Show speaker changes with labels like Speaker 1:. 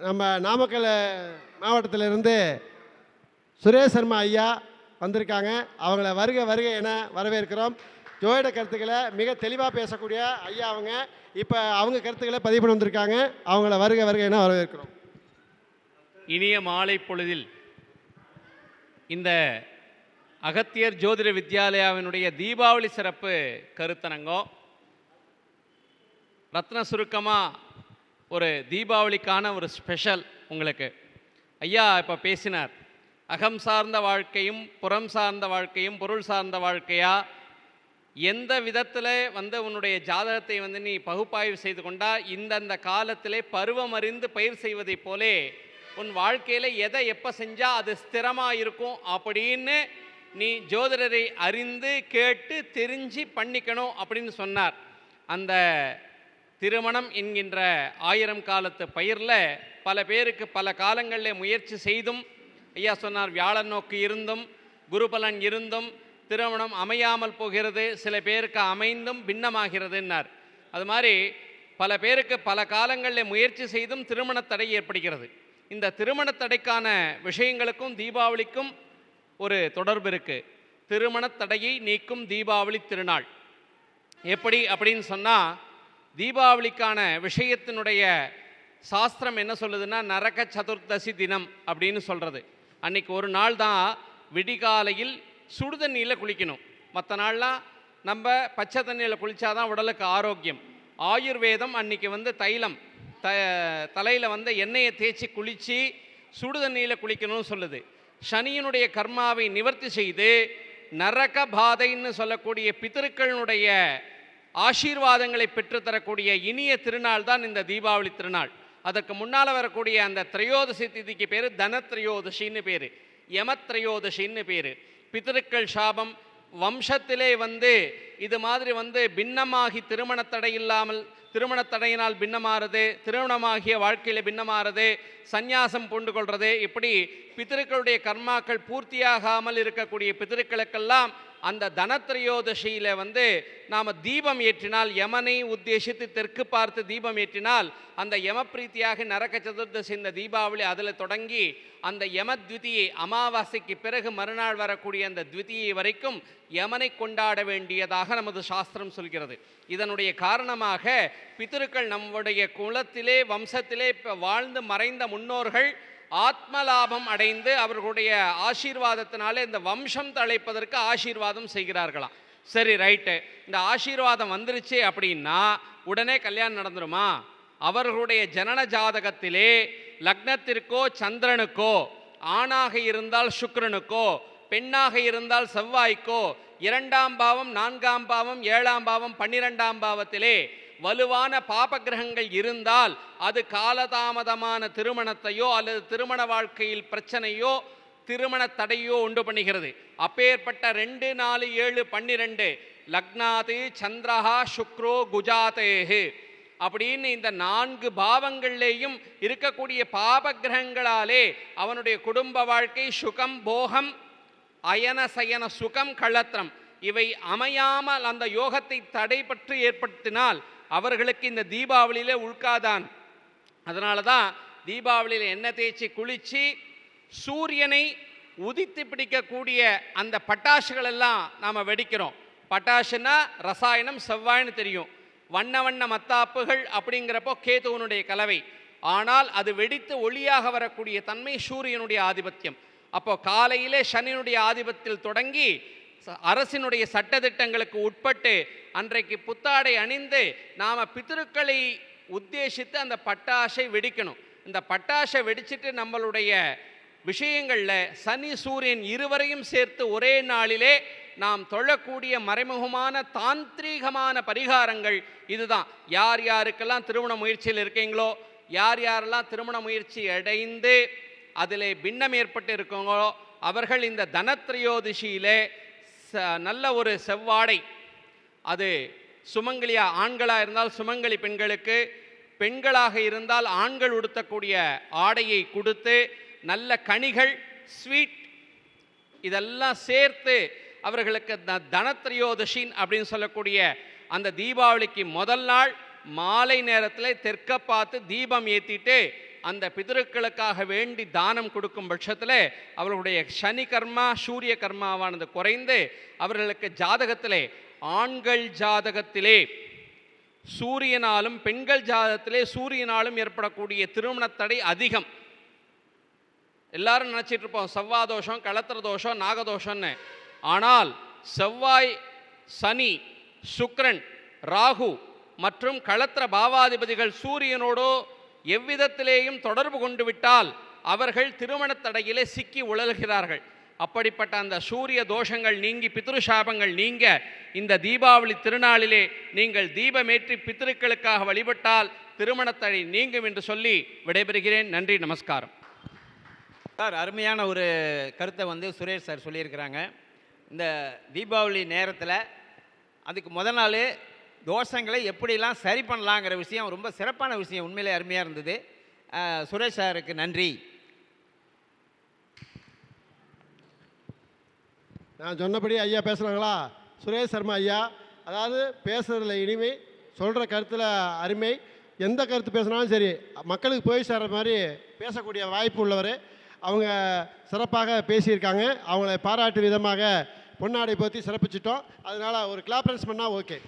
Speaker 1: நம்ம நாமக்கல் மாவட்டத்திலிருந்து சுரேஷ் சர்மா ஐயா வந்திருக்காங்க. அவங்கள வருக வருக என வரவேற்கிறோம். ஜோதிட கருத்துக்களை மிக தெளிவாக பேசக்கூடிய ஐயா அவங்க இப்போ அவங்க கருத்துக்களை பதிவு பண்ணி வந்திருக்காங்க. அவங்கள வருக வருக என வரவேற்கிறோம்.
Speaker 2: இனிய மாலை பொழுதில் இந்த அகத்தியர் ஜோதிட வித்யாலயாவினுடைய தீபாவளி சிறப்பு கருத்தரங்கம் ரத்ன சுருக்கமாக ஒரு தீபாவளிக்கான ஒரு ஸ்பெஷல் உங்களுக்கு. ஐயா இப்போ பேசினார், அகம் சார்ந்த வாழ்க்கையும் புறம் சார்ந்த வாழ்க்கையும் பொருள் சார்ந்த வாழ்க்கையா, எந்த விதத்தில் உன்னுடைய ஜாதகத்தை நீ பகுப்பாய்வு செய்து கொண்டா இந்தந்த காலத்திலே பருவம் அறிந்து பயிர் செய்வதைப் போலே உன் வாழ்க்கையில் எதை எப்போ செஞ்சால் அது ஸ்திரமாக இருக்கும் அப்படின்னு நீ ஜோதிடரை அறிந்து கேட்டு தெரிஞ்சு பண்ணிக்கணும் அப்படின்னு சொன்னார். அந்த திருமணம் என்கின்ற 1000 காலத்து பயிரில் பல பேருக்கு பல காலங்களில் முயற்சி செய்தும், ஐயா சொன்னார் வியாழன் நோக்கு இருந்தும் குருபலன் இருந்தும் திருமணம் அமையாமல் போகிறது, சில பேருக்கு அமைந்தும் பின்னமாகிறதுன்னார். அது மாதிரி பல பேருக்கு பல காலங்களில் முயற்சி செய்தும் திருமண தடை ஏற்படுகிறது. இந்த திருமண தடைக்கான விஷயங்களுக்கும் தீபாவளிக்கும் ஒரு தொடர்பு இருக்குது. திருமண தடையை நீக்கும் தீபாவளி திருநாள் எப்படி அப்படின்னு சொன்னால், தீபாவளிக்கான விஷயத்தினுடைய சாஸ்திரம் என்ன சொல்லுதுன்னா, நரக சதுர்தசி தினம் அப்படின்னு சொல்கிறது. அன்றைக்கி ஒரு நாள் தான் விடிகாலையில் சுடு தண்ணியில் குளிக்கணும். மற்ற நாள்லாம் நம்ம பச்சை தண்ணியில் குளித்தாதான் உடலுக்கு ஆரோக்கியம். ஆயுர்வேதம் அன்றைக்கி தைலம் தலையில் எண்ணெயை தேய்ச்சி குளித்து சுடு தண்ணியில் குளிக்கணும்னு சொல்லுது. சனியினுடைய கர்மாவை நிவர்த்தி செய்து நரக பாதைன்னு சொல்லக்கூடிய பித்திருக்களினுடைய ஆசீர்வாதங்களை பெற்றுத்தரக்கூடிய இனிய திருநாள் தான் இந்த தீபாவளி திருநாள். அதற்கு முன்னால் வரக்கூடிய அந்த திரையோதசி திதிக்கு பேர் தனத்ரையோதசின்னு பேர், யமத்ரையோதசின்னு பேர். பித்திருக்கள் சாபம் வம்சத்திலே இது மாதிரி பின்னமாகி திருமணத்தடை இல்லாமல் திருமணத்தடையினால் பின்னமாறுது, திருமணமாகிய வாழ்க்கையில் பின்னமாறுது, சந்நியாசம் பூண்டு கொள்வது, இப்படி பித்திருக்களுடைய கர்மாக்கள் பூர்த்தியாகாமல் இருக்கக்கூடிய பித்திருக்களுக்கெல்லாம் அந்த தனத்ரையோதசியில் நாம் தீபம் ஏற்றினால், யமனை உத்தேசித்து தெற்கு பார்த்து தீபம் ஏற்றினால் அந்த யமப்பிரீத்தியாக நரக சதுர்தசி இந்த தீபாவளி அதில் தொடங்கி அந்த யமத்விதியை அமாவாசைக்கு பிறகு மறுநாள் வரக்கூடிய அந்த த்விதியை வரைக்கும் யமனை கொண்டாட வேண்டியதாக நமது சாஸ்திரம் சொல்கிறது. இதனுடைய காரணமாக பித்திருக்கள் நம்முடைய குலத்திலே வம்சத்திலே வாழ்ந்து மறைந்த முன்னோர்கள் ஆத்மலாபம் அடைந்து அவர்களுடைய ஆசீர்வாதத்தினாலே இந்த வம்சம் தழைப்பதற்கு ஆசீர்வாதம் செய்கிறார்களாம். சரி, ரைட்டு, இந்த ஆசீர்வாதம் வந்துருச்சு அப்படின்னா உடனே கல்யாணம் நடந்துருமா? அவர்களுடைய ஜனன ஜாதகத்திலே லக்னத்திற்கோ சந்திரனுக்கோ, ஆணாக இருந்தால் சுக்கிரனுக்கோ பெண்ணாக இருந்தால் செவ்வாய்க்கோ, 2ஆம் பாவம் 4ஆம் பாவம் 7ஆம் பாவம் 12ஆம் பாவத்திலே வலுவான பாப கிரகங்கள் இருந்தால் அது காலதாமதமான திருமணத்தையோ அல்லது திருமண வாழ்க்கையில் பிரச்சனையோ திருமண தடையோ உண்டு பண்ணுகிறது. அப்பேற்பட்ட 2, 4, 7, 12 லக்னாது சந்திரஹா சுக்ரோ குஜாதேஹு அப்படின்னு இந்த 4 பாவங்கள்லேயும் இருக்கக்கூடிய பாப கிரகங்களாலே அவனுடைய குடும்ப வாழ்க்கை சுகம் போகம் அயன சயன சுகம் களத்திரம் இவை அமையாமல் அந்த யோகத்தை தடைபற்று ஏற்படுத்தினால் அவர்களுக்கு இந்த தீபாவளியிலே உள்காதான். அதனால தான் தீபாவளியில் எண்ணெய் தேய்ச்சி குளித்து சூரியனை உதித்து பிடிக்கக்கூடிய அந்த பட்டாசுகள் எல்லாம் நாம் வெடிக்கிறோம். பட்டாசுனா ரசாயனம், செவ்வாய்னு தெரியும். வண்ண வண்ண மத்தாப்புகள் அப்படிங்கிறப்போ கேதுவனுடைய கலவை. ஆனால் அது வெடித்து ஒளியாக வரக்கூடிய தன்மை சூரியனுடைய ஆதிபத்தியம். அப்போ காலையிலே சனியினுடைய ஆதிபத்தில் தொடங்கி அரசினுடைய சட்டத்திட்டங்களுக்கு உட்பட்டு அன்றைக்கு புத்தாடை அணிந்து நாம் பித்திருக்களை உத்தேசித்து அந்த பட்டாசை வெடிக்கணும். இந்த பட்டாசை வெடிச்சிட்டு நம்மளுடைய விஷயங்களில் சனி சூரியன் இருவரையும் சேர்த்து ஒரே நாளிலே நாம் தொழக்கூடிய மறைமுகமான தாந்திரீகமான பரிகாரங்கள் இதுதான். யார் யாருக்கெல்லாம் திருமண முயற்சியில் இருக்கீங்களோ, யார் யாரெல்லாம் திருமண முயற்சி அடைந்து அதில் பின்னம் ஏற்பட்டு இருக்கீங்களோ அவர்கள் இந்த தனத்ரையோதசியிலே நல்ல ஒரு செவ்வாடை, அது சுமங்கலியா ஆண்களாக இருந்தால் சுமங்கலி பெண்களுக்கு, பெண்களாக இருந்தால் ஆண்கள் உடுத்தக்கூடிய ஆடையை கொடுத்து நல்ல கனிகள் ஸ்வீட் இதெல்லாம் சேர்த்து அவர்களுக்கு தனத்ரையோதசின் அப்படின்னு சொல்லக்கூடிய அந்த தீபாவளிக்கு முதல் நாள் மாலை நேரத்தில் தெற்க பார்த்து தீபம் ஏற்றிட்டு அந்த பிதர்களுக்காக வேண்டி தானம் கொடுக்கும் பட்சத்தில் அவர்களுடைய சனி கர்மா சூரிய கர்மாவானது குறைந்து அவர்களுக்கு ஜாதகத்திலே ஆண்கள் ஜாதகத்திலே சூரியனாலும் பெண்கள் ஜாதகத்திலே சூரியனாலும் ஏற்படக்கூடிய திருமணத்தடை அதிகம். எல்லாரும் நினச்சிட்டு இருப்போம் செவ்வாய் தோஷம், களத்திர தோஷம், நாகதோஷம்னு. ஆனால் செவ்வாய், சனி, சுக்கிரன், ராகு மற்றும் களத்திர பாவாதிபதிகள் சூரியனோடோ எவ்விதத்திலேயும் தொடர்பு கொண்டு விட்டால் அவர்கள் திருமணத் தடையிலே சிக்கி உழல்கிறார்கள். அப்படிப்பட்ட அந்த சூரிய தோஷங்கள் நீங்கி பித்ருசாபங்கள் நீங்க இந்த தீபாவளி திருநாளிலே நீங்கள் தீபமேற்றி பித்ருக்களுக்காக வழிபட்டால் திருமணத் தடை நீங்கும் என்று சொல்லி விடைபெறுகிறேன். நன்றி, நமஸ்காரம்.
Speaker 3: சார், அருமையான ஒரு கருத்தை சுரேஷ் சார் சொல்லியிருக்கிறாங்க. இந்த தீபாவளி நேரத்தில் அதுக்கு முதல் நாள் தோஷங்களை எப்படிலாம் சரி பண்ணலாங்கிற விஷயம் ரொம்ப சிறப்பான விஷயம், உண்மையிலே அருமையாக இருந்தது. சுரேஷ் சாருக்கு நன்றி.
Speaker 1: நான் சொன்னபடி ஐயா பேசுகிறாங்களா? சுரேஷ் சர்மா ஐயா, அதாவது பேசுகிறதுல இனிமை, சொல்கிற கருத்தில் அருமை, எந்த கருத்து பேசுனாலும் சரி மக்களுக்கு போய் சேர்ற மாதிரி பேசக்கூடிய வாய்ப்பு உள்ளவர். அவங்க சிறப்பாக பேசியிருக்காங்க. அவங்கள பாராட்டு விதமாக பொன்னாடை பற்றி சிறப்பிச்சிட்டோம். அதனால் ஒரு கிளாப்ரன்ஸ் பண்ணால் ஓகே.